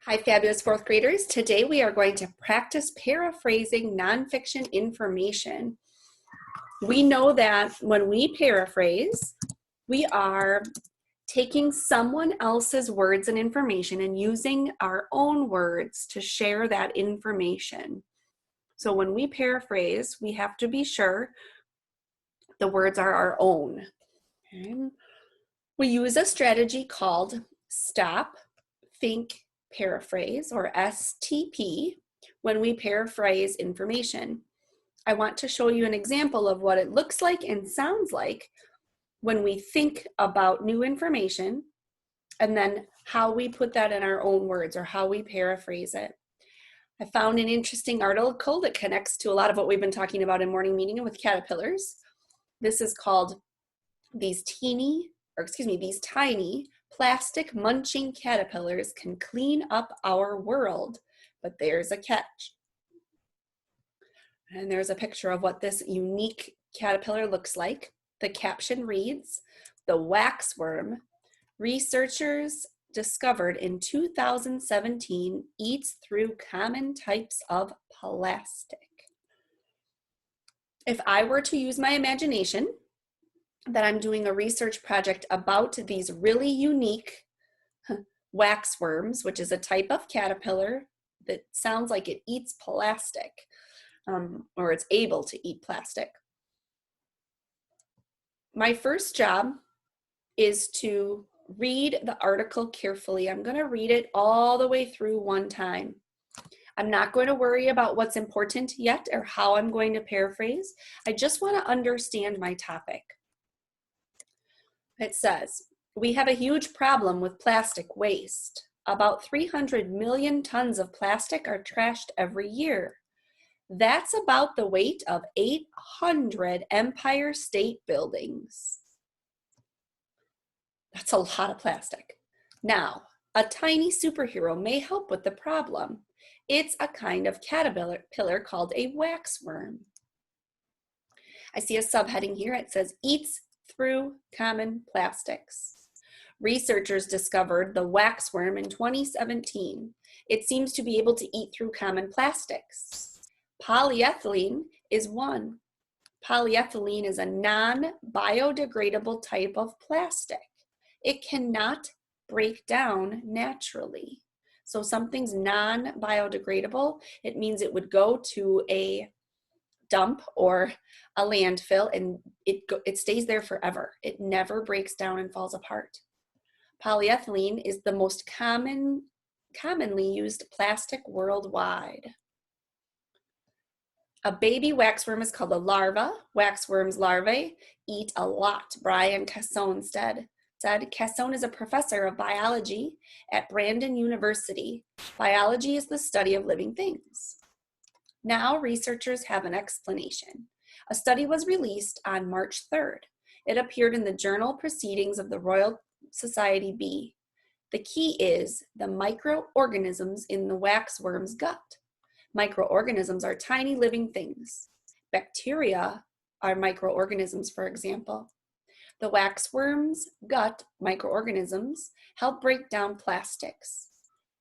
Hi, fabulous fourth graders. Today we are going to practice paraphrasing nonfiction information. We know that when we paraphrase, we are taking someone else's words and information and using our own words to share that information. So when we paraphrase, we have to be sure the words are our own. Okay. We use a strategy called stop, think, paraphrase, or STP, when we paraphrase information. I want to show you an example of what it looks like and sounds like when we think about new information, and then how we put that in our own words or how we paraphrase it. I found an interesting article that connects to a lot of what we've been talking about in morning meeting with caterpillars. This is called these tiny plastic munching caterpillars can clean up our world, but there's a catch. And there's a picture of what this unique caterpillar looks like. The caption reads, "The waxworm researchers discovered in 2017 eats through common types of plastic." If I were to use my imagination, that I'm doing a research project about these really unique waxworms, which is a type of caterpillar that sounds like it eats plastic, or it's able to eat plastic. My first job is to read the article carefully. I'm going to read it all the way through one time. I'm not going to worry about what's important yet or how I'm going to paraphrase. I just want to understand my topic. It says, "We have a huge problem with plastic waste. About 300 million tons of plastic are trashed every year. That's about the weight of 800 Empire State Buildings." That's a lot of plastic. Now, a tiny superhero may help with the problem. It's a kind of caterpillar called a waxworm. I see a subheading here. It says, "Eats through common plastics." Researchers discovered the waxworm in 2017. It seems to be able to eat through common plastics. Polyethylene is one. Polyethylene is a non-biodegradable type of plastic. It cannot break down naturally. So something's non-biodegradable, it means it would go to a dump or a landfill and it stays there forever. It never breaks down and falls apart. Polyethylene is the most commonly used plastic worldwide. A baby waxworm is called a larva. Waxworms' larvae eat a lot. Brian Cassone said, Cassone is a professor of biology at Brandon University. Biology is the study of living things. Now researchers have an explanation. A study was released on March 3rd. It appeared in the journal Proceedings of the Royal Society B. The key is the microorganisms in the waxworm's gut. Microorganisms are tiny living things. Bacteria are microorganisms, for example. The waxworm's gut microorganisms help break down plastics.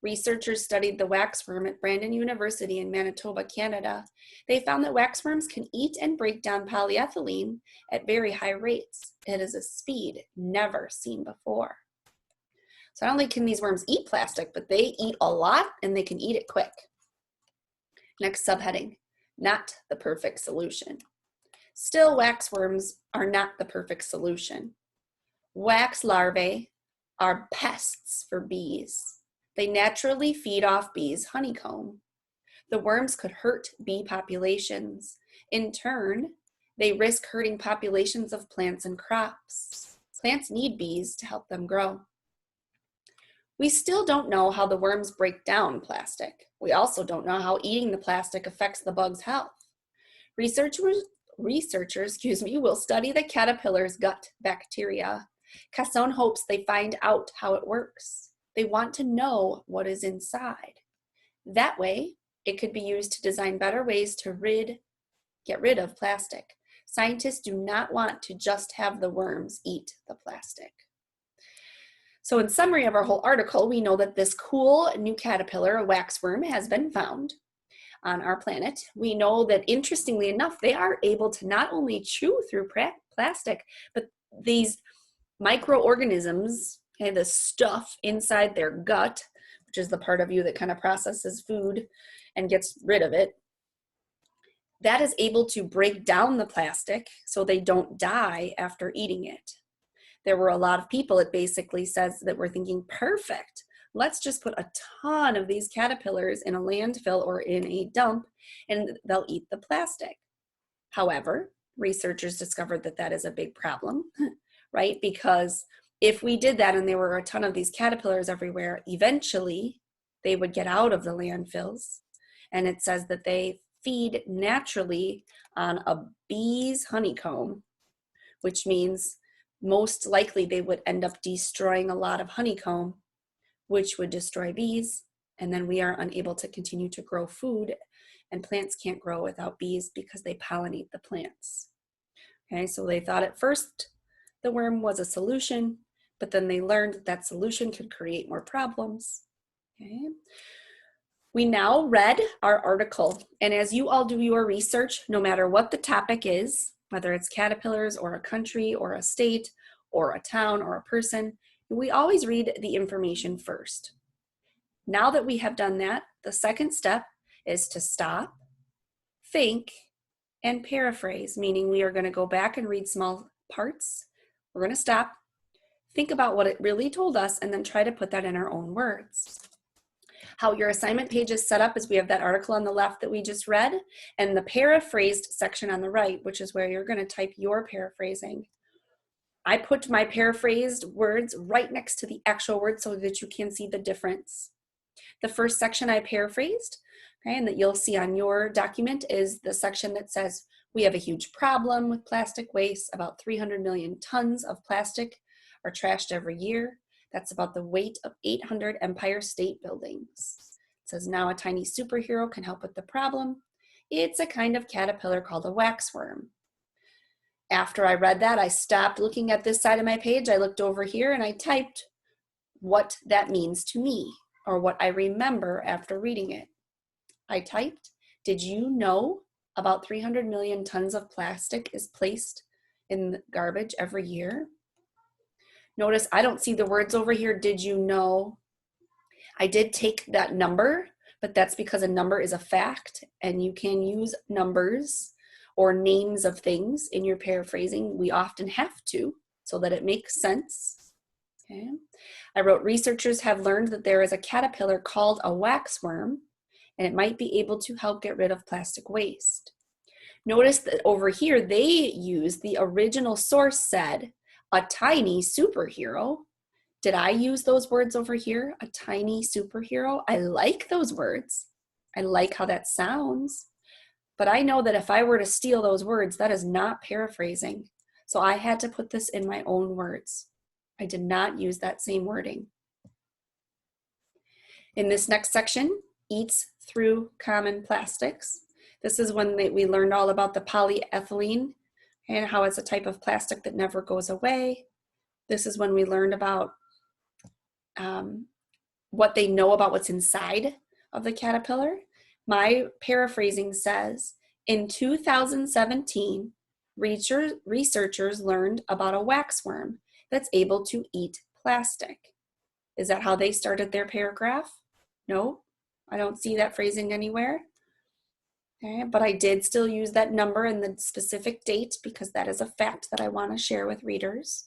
Researchers studied the waxworm at Brandon University in Manitoba, Canada. They found that waxworms can eat and break down polyethylene at very high rates. It is a speed never seen before. So not only can these worms eat plastic, but they eat a lot and they can eat it quick. Next subheading, not the perfect solution. Still, waxworms are not the perfect solution. Wax larvae are pests for bees. They naturally feed off bees' honeycomb. The worms could hurt bee populations. In turn, they risk hurting populations of plants and crops. Plants need bees to help them grow. We still don't know how the worms break down plastic. We also don't know how eating the plastic affects the bug's health. Researchers will study the caterpillar's gut bacteria. Cassone hopes they find out how it works. They want to know what is inside. That way, it could be used to design better ways to get rid of plastic. Scientists do not want to just have the worms eat the plastic. So in summary of our whole article, we know that this cool new caterpillar, a waxworm, has been found on our planet. We know that, interestingly enough, they are able to not only chew through plastic, but these microorganisms, okay, the stuff inside their gut, which is the part of you that kind of processes food and gets rid of it, that is able to break down the plastic so they don't die after eating it. There were a lot of people, it basically says, that were thinking, perfect, let's just put a ton of these caterpillars in a landfill or in a dump and they'll eat the plastic. However, researchers discovered that that is a big problem, right? Because if we did that and there were a ton of these caterpillars everywhere, eventually they would get out of the landfills. And it says that they feed naturally on a bee's honeycomb, which means most likely they would end up destroying a lot of honeycomb, which would destroy bees. And then we are unable to continue to grow food, and plants can't grow without bees because they pollinate the plants. Okay, so they thought at first the worm was a solution, but then they learned that solution could create more problems. Okay. We now read our article, and as you all do your research, no matter what the topic is, whether it's caterpillars or a country or a state or a town or a person, we always read the information first. Now that we have done that, the second step is to stop, think, and paraphrase, meaning we are going to go back and read small parts. We're going to stop, think about what it really told us, and then try to put that in our own words. How your assignment page is set up is we have that article on the left that we just read, and the paraphrased section on the right, which is where you're going to type your paraphrasing. I put my paraphrased words right next to the actual words so that you can see the difference. The first section I paraphrased, okay, and that you'll see on your document, is the section that says, we have a huge problem with plastic waste. About 300 million tons of plastic are trashed every year. That's about the weight of 800 Empire State Buildings. It says, now a tiny superhero can help with the problem. It's a kind of caterpillar called a waxworm. After I read that, I stopped looking at this side of my page. I looked over here and I typed what that means to me, or what I remember after reading it. I typed, did you know about 300 million tons of plastic is placed in garbage every year? Notice I don't see the words over here, did you know? I did take that number, but that's because a number is a fact, and you can use numbers or names of things in your paraphrasing. We often have to, so that it makes sense. Okay. I wrote, researchers have learned that there is a caterpillar called a waxworm, and it might be able to help get rid of plastic waste. Notice that over here, they use the original source said, a tiny superhero. Did I use those words over here? A tiny superhero? I like those words. I like how that sounds. But I know that if I were to steal those words, that is not paraphrasing. So I had to put this in my own words. I did not use that same wording. In this next section, eats through common plastics. This is when we learned all about the polyethylene and how it's a type of plastic that never goes away. This is when we learned about what they know about what's inside of the caterpillar. My paraphrasing says, in 2017, researchers learned about a waxworm that's able to eat plastic. Is that how they started their paragraph? No, I don't see that phrasing anywhere. Okay, but I did still use that number and the specific date because that is a fact that I want to share with readers.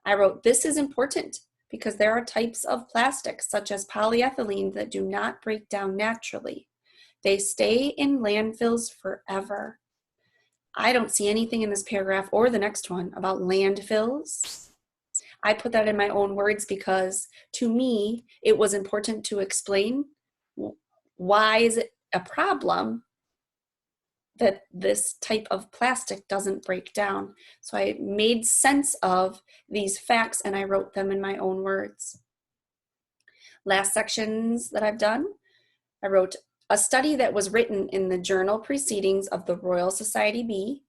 I wrote, this is important because there are types of plastics such as polyethylene that do not break down naturally. They stay in landfills forever. I don't see anything in this paragraph or the next one about landfills. I put that in my own words because to me, it was important to explain why is it a problem that this type of plastic doesn't break down. So I made sense of these facts and I wrote them in my own words. Last sections that I've done, I wrote a study that was written in the journal Proceedings of the Royal Society B.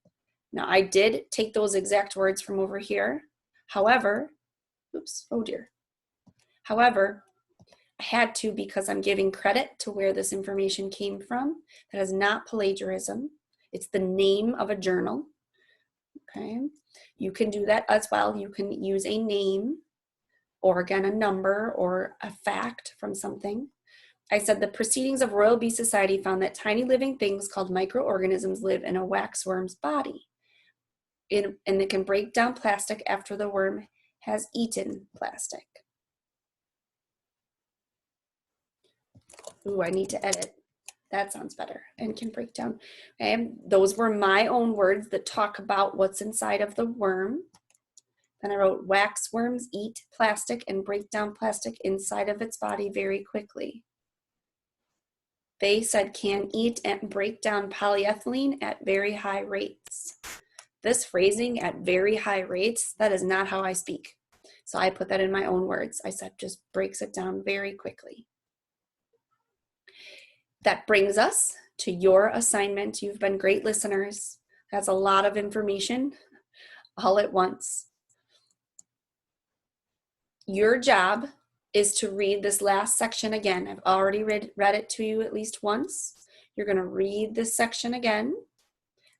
Now I did take those exact words from over here. However, oops, oh dear. However, I had to because I'm giving credit to where this information came from. That is not plagiarism. It's the name of a journal. Okay, you can do that as well. You can use a name or again a number or a fact from something. I said the proceedings of Royal Bee Society found that tiny living things called microorganisms live in a waxworm's body. And they can break down plastic after the worm has eaten plastic. Ooh, I need to edit. That sounds better. And can break down. Okay, those were my own words that talk about what's inside of the worm. Then I wrote, wax worms eat plastic and break down plastic inside of its body very quickly. They said can eat and break down polyethylene at very high rates. This phrasing, at very high rates, that is not how I speak. So I put that in my own words. I said just breaks it down very quickly. That brings us to your assignment. You've been great listeners. That's a lot of information all at once. Your job is to read this last section again. I've already read it to you at least once. You're going to read this section again.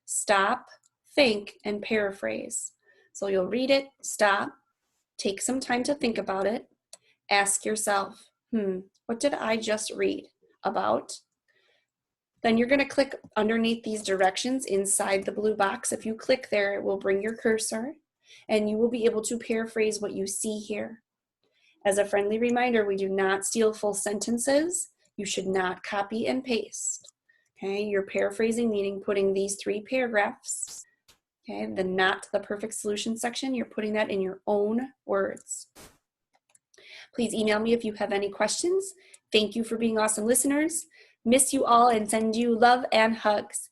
Stop, think, and paraphrase. So you'll read it, stop, take some time to think about it, ask yourself, what did I just read about? Then you're going to click underneath these directions inside the blue box. If you click there, it will bring your cursor and you will be able to paraphrase what you see here. As a friendly reminder, we do not steal full sentences. You should not copy and paste. Okay, you're paraphrasing, meaning putting these 3 paragraphs, okay, the not the perfect solution section, you're putting that in your own words. Please email me if you have any questions. Thank you for being awesome listeners. Miss you all and send you love and hugs.